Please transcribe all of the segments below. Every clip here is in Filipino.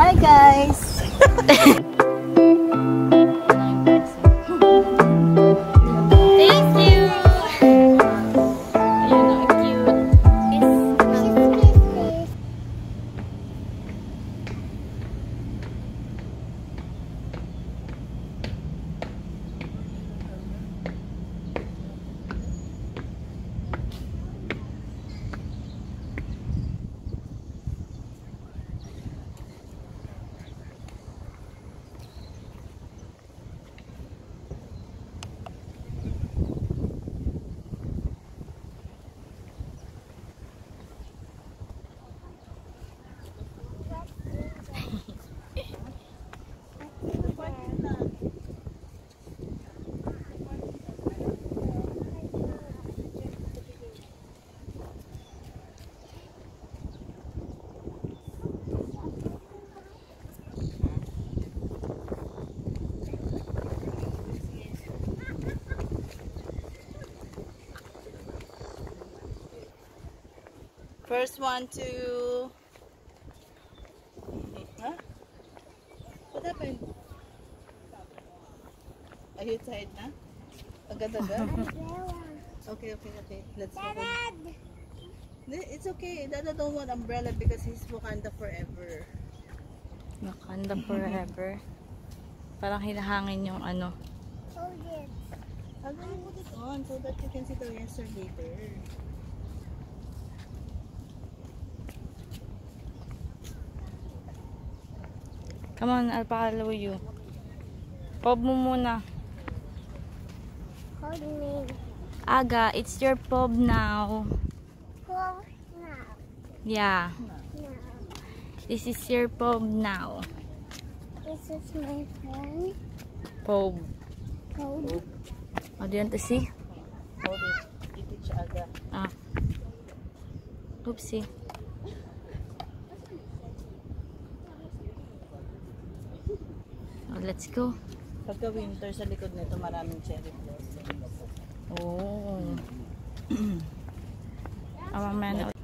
Hi guys! Thank you! Ayun, ang cute. First one to... Huh? What happened? Are you tired na? Agad-agad? Okay. Let's go. It's okay. Dada don't want umbrella because he's Wakanda forever. Wakanda forever. Parang hinahangin yung ano. How do you put it on so that you can see the answer later? Come on, I'll follow you. Pop mo muna. Hold me. Aga, it's your pub now. Hold now. Yeah. No. This is your pub now. This is my friend. Pub. Hold. Oh, do you want to see? Hold it. Eat it siya aga. Ah. Oopsie. Oh, let's go. Pagka winter sa likod nito maraming cherry blossoms. Oh. Mamaya na.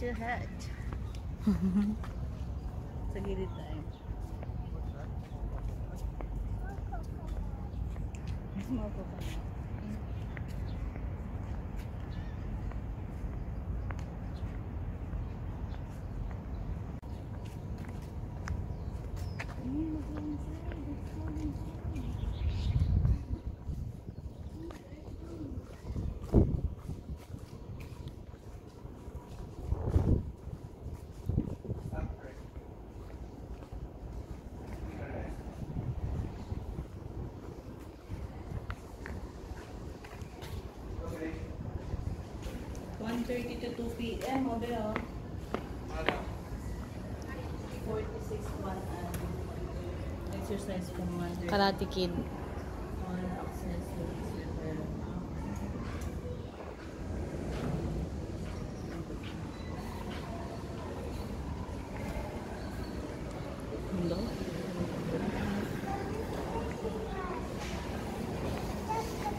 Too hot. Sa gilid tayo. Small po pa. to 2 p.m. O ba 46 one exercise from 1:30. Karate Kid. Access Hello?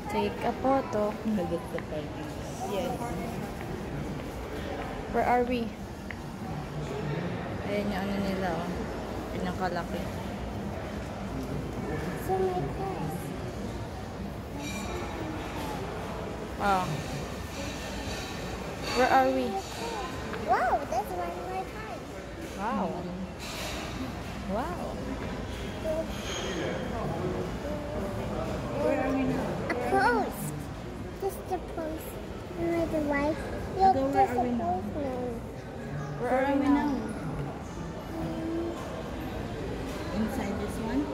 Take a photo. Yes. Where are we? Ayan yung ano nila, oh. Pinakalaki. So my class. Oh. Where are we? Wow, that's one more time. Wow. Wow. Where are we now? A post. Just a post. With the wife. Look, Where there's are a we now? post now. Where are we now? Inside this one?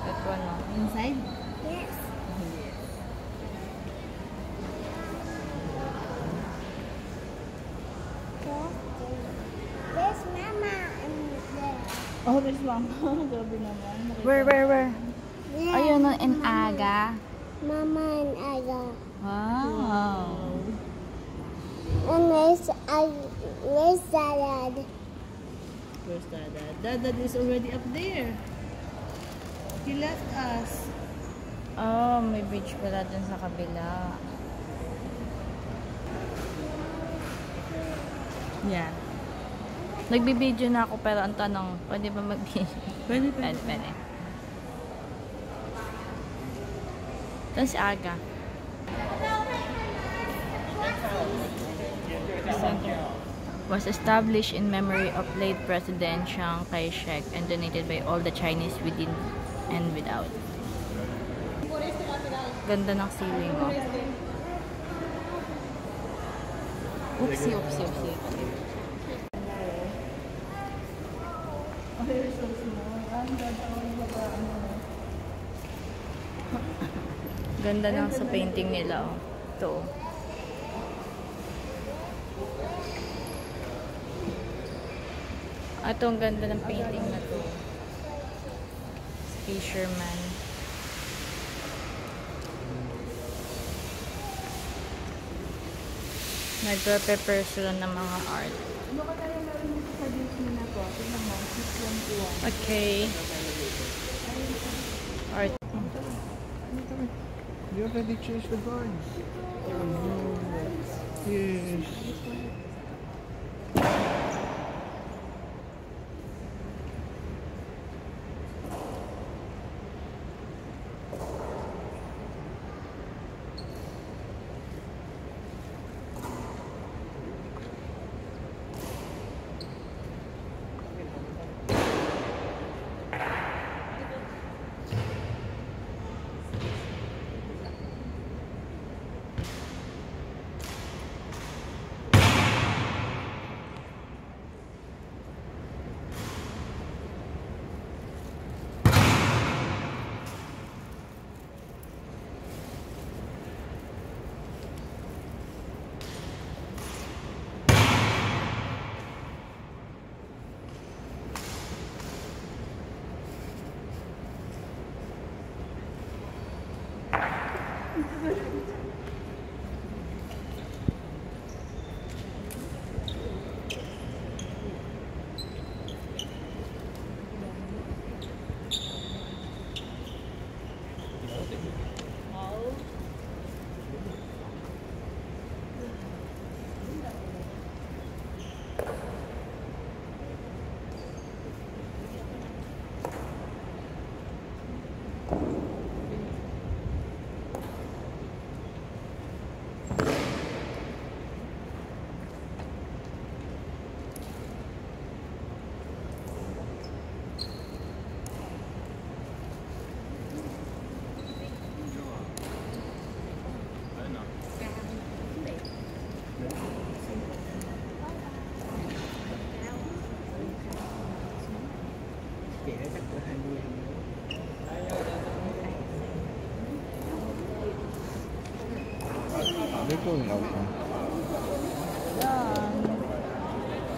That one, oh. Inside? Yes. There's Mama and there. Oh, there's mama. Gabi naman. Where? Yeah. Ayun, no, in Aga. Mama and Aga. Wow. And there's Dad. Where's Dada? Dada is already up there. He left us. Oh, may beach pala dun sa kabila. Yeah. Nagbibideo na ako pero ang tanong, pwede ba mag-video? Pwede. Pwede. Ito si Aga. Was established in memory of late President Chiang Kai-shek and donated by all the Chinese within and without. Ganda ng ceiling, oh. Oopsie. Ganda ng sa painting nila, oh. Ito, oh. Ito, ang ganda ng painting na to. Fisherman. Nagpe-prepare sila ng mga art. Okay. Art. You already changed the guards. Yes. They're going out now.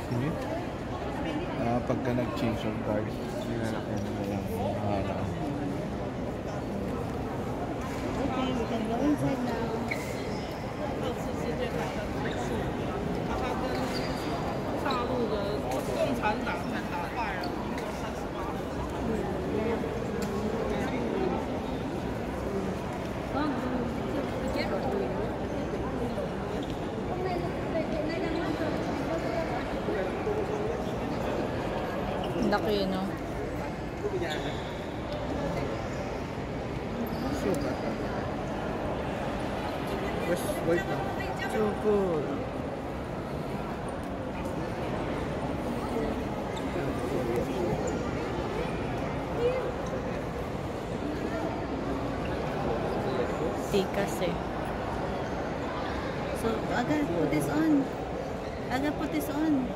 Sige. Pagka nag-change of guard, nilalaki na lang. Okay, we can go inside now. Laki, no? Super. Just wait now. So cool. Tikas eh. So, Aga, put this on. Aga, put this on.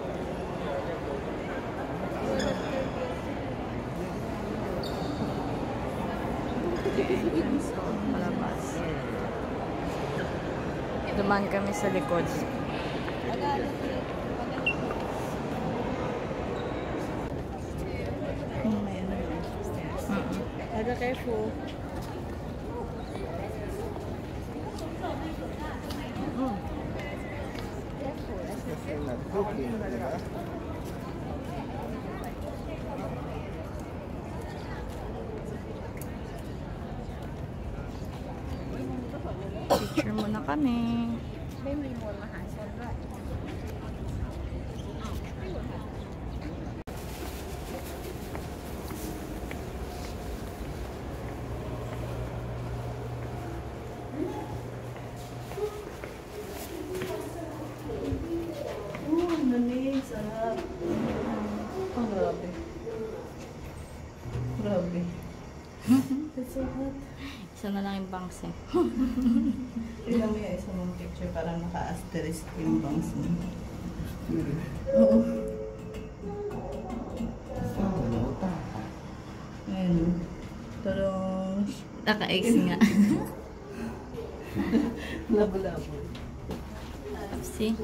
Malabas. Dumaan kami sa likod. Aga, careful. Not cooking, diba? Picture muna kami. so hot. Isa na lang yung bangs eh. Tignan mo yung isa mong picture para naka-asterisk yung bangs mo. Oo. Ayun. Tarong. Naka-X nga. Labo-labo. See?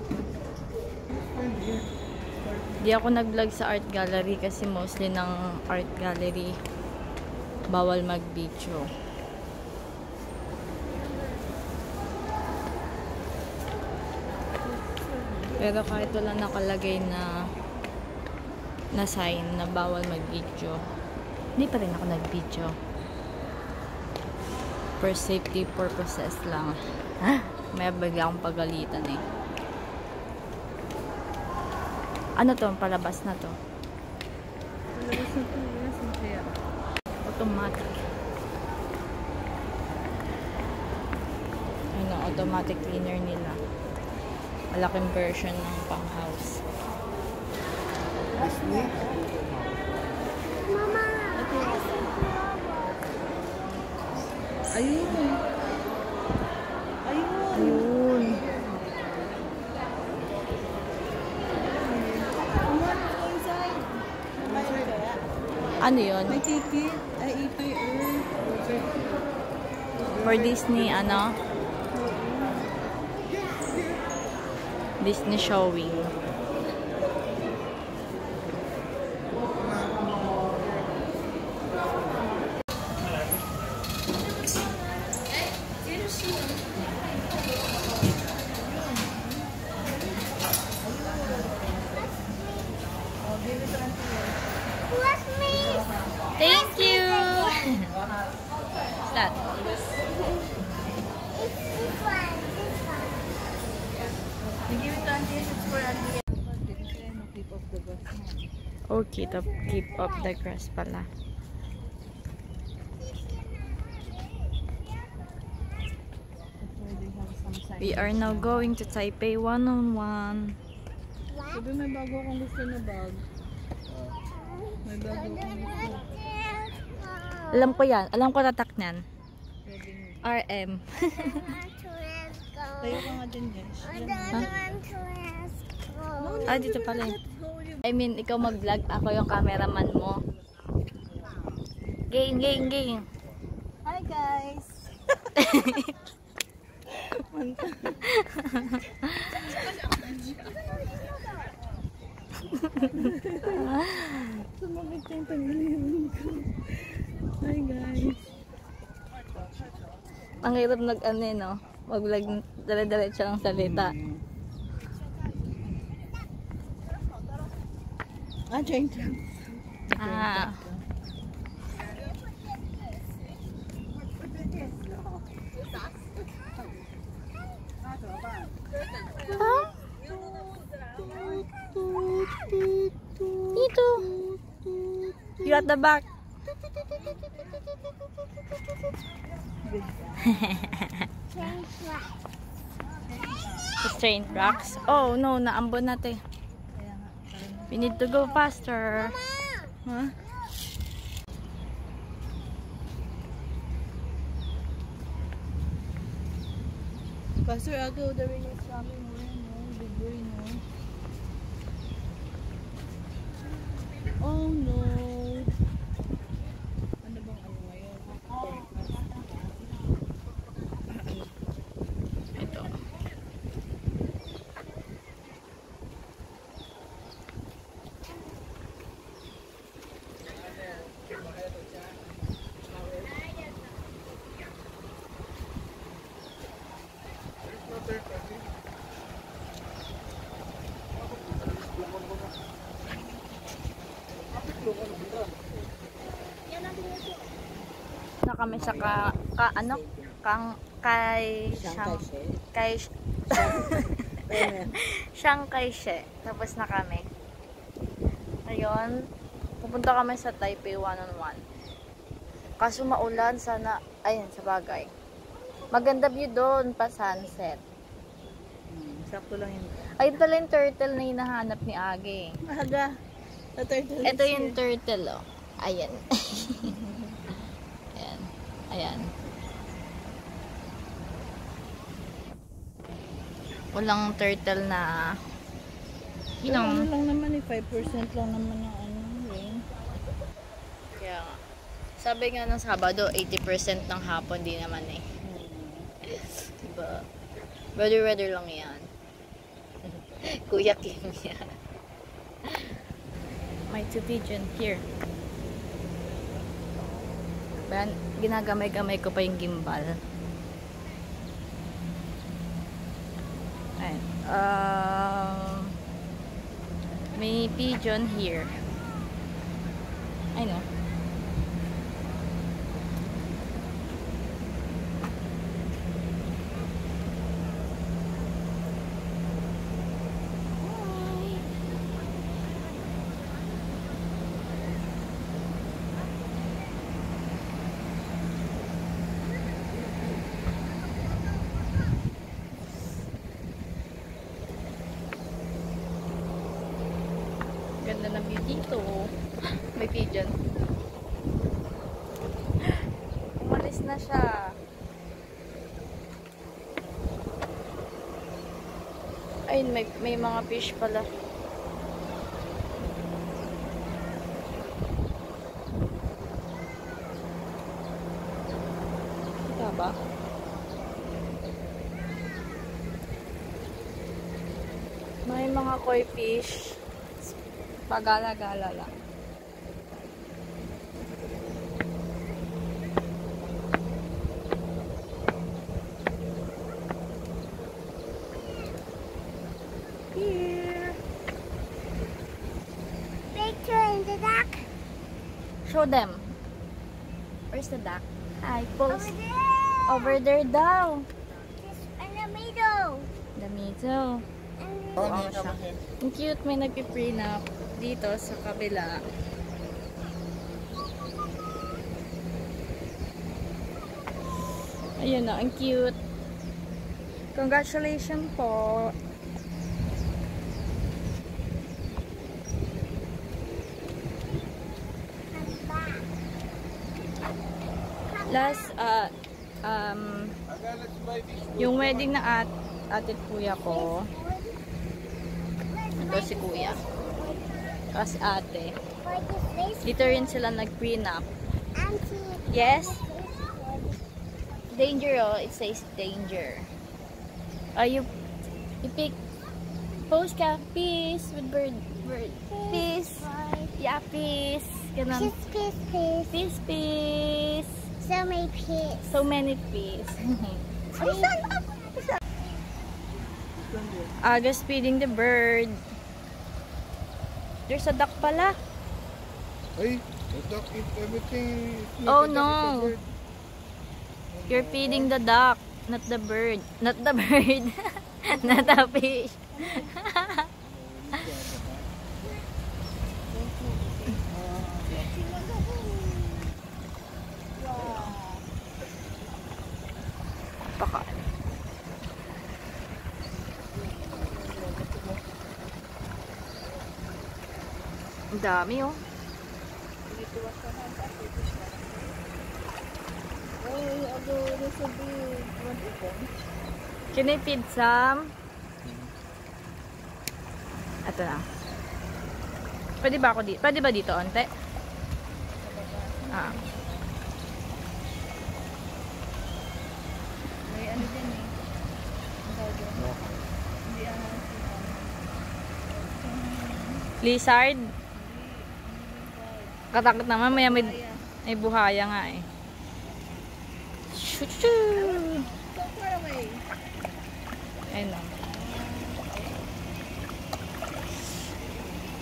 Di ako nag-vlog sa art gallery kasi mostly ng art gallery bawal mag-video. Pero kahit wala nakalagay na sign na bawal mag-video, hindi pa rin ako nag-video. For safety purposes lang. May bigla akong pagalitan eh. Ano to? Palabas na to. Palabas na to. Yes, kaya. Automatic. Ayun ang automatic cleaner nila. Malaking version ng pang-house. Disney? Mama, Ayun. Ayun. Ayun. Inside. Inside kaya. Ano yun? May ticket. Ay, EPR. For Disney, ano? Disney showing. bless me. Thank you! What's that? It's this one. You give it to Auntie. It's for Auntie. Keep off the bus. Okay, to keep up the grass pala. We are now going to Taipei 101. Sabi may bago akong gusto na bag. May bago akong gusto. Alam ko yan. Alam ko tatak niyan. Pwedeng. RM. Tayo ka nga dyan, guys. Ah, dito pala. I mean, ikaw mag-vlog. Ako yung cameraman mo. Game, game, game. Hi, guys! Sumabit yung tanggalin ko. Hi, guys! Ang hirap nag-ano eh, no? Mag-vlog dala-diretso ng salita. Train tracks. Ah. Huh? Dito. You at the back. The train tracks. Oh no, naambon natin. We need to go faster. Huh? Pastor Agaw, the rain is coming. No, big boy, no. Oh no. Ano bang ano ngayon? Ito. Na kami sa Chiang Kai-shek. Tapos na kami. Ngayon, pupunta kami sa Taipei 101. Kaso maulan, sana, ayun, sa bagay. Maganda view doon, pa sunset. Sakto lang yun. Ayun pala yung turtle na hinahanap ni Age. Mahaga. The turtle Ito is yung here. turtle, oh. Ayan. Ayan. Ayan. Walang turtle na Ano lang naman 5% lang naman yung rain. Kaya nga. Sabi nga ng Sabado, 80% ng hapon, di naman eh. Diba? Weather lang yan. Kuya Kim yan. May 2 pigeon here. Ginagamay-gamay ko pa yung gimbal. Ayan. May pigeon here. I know. Ganda ng view dito. May pigeon. Umalis na siya. Ayun, may mga fish pala. Kita ba? May mga koi fish. Pagala-gala lang. Here. Picture in the duck. Show them. Where's the duck? Hi, pose. Over there. Over there daw. Just in the middle. The middle. And Wow, siya. Ang cute, may nagpiprenup dito sa kabila. Ayun na, ang cute. Congratulations po. Last, yung wedding na ate kuya ko. Ito si kuya. Tapos ate. Dito rin sila nag-prenup. Auntie. Yes? Danger, oh. It says danger. You pick pose ka. Peace with bird. Peace. Yeah, peace. Ganun. Just peace, peace. Peace, peace. So many peace. So many peace. Just feeding the bird. There's a duck pala. Ay, the duck eat everything. Oh no. You're feeding the duck, not the bird. Not the bird. Not the fish. Baka. Ang dami oh. Can I feed some? Ito na. Pwede ba ako dito? Pwede ba dito, onte? Ah. May ano dyan eh. Ang tawag yun. Hindi Lizard? Katakot naman. May buhaya nga eh. Shoo-shoo! So far away. Ayun na.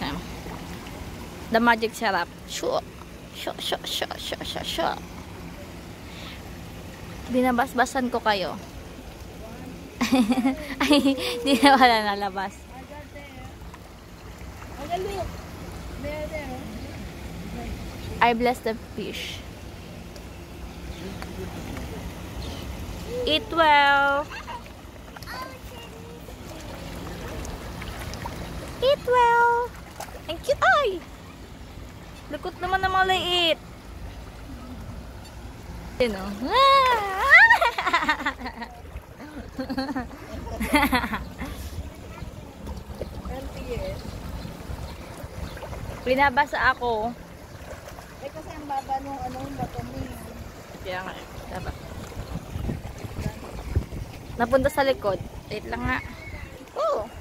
Ayan. The magic syrup. Shoo! Shoo! Shoo! Shoo! Shoo! Shoo! Shoo! Binabasbasan ko kayo. Ay, hindi na wala nalabas. I got there. Okay, look. There. I bless the fish. Eat well. Eat well. Ang cute. Ay! Likot naman ng maliit. Yun o. Binabasa ako. Eh kasi ang baba nung bato mo. Kaya nga, dapat. Napunta sa likod. Wait lang nga. Oh!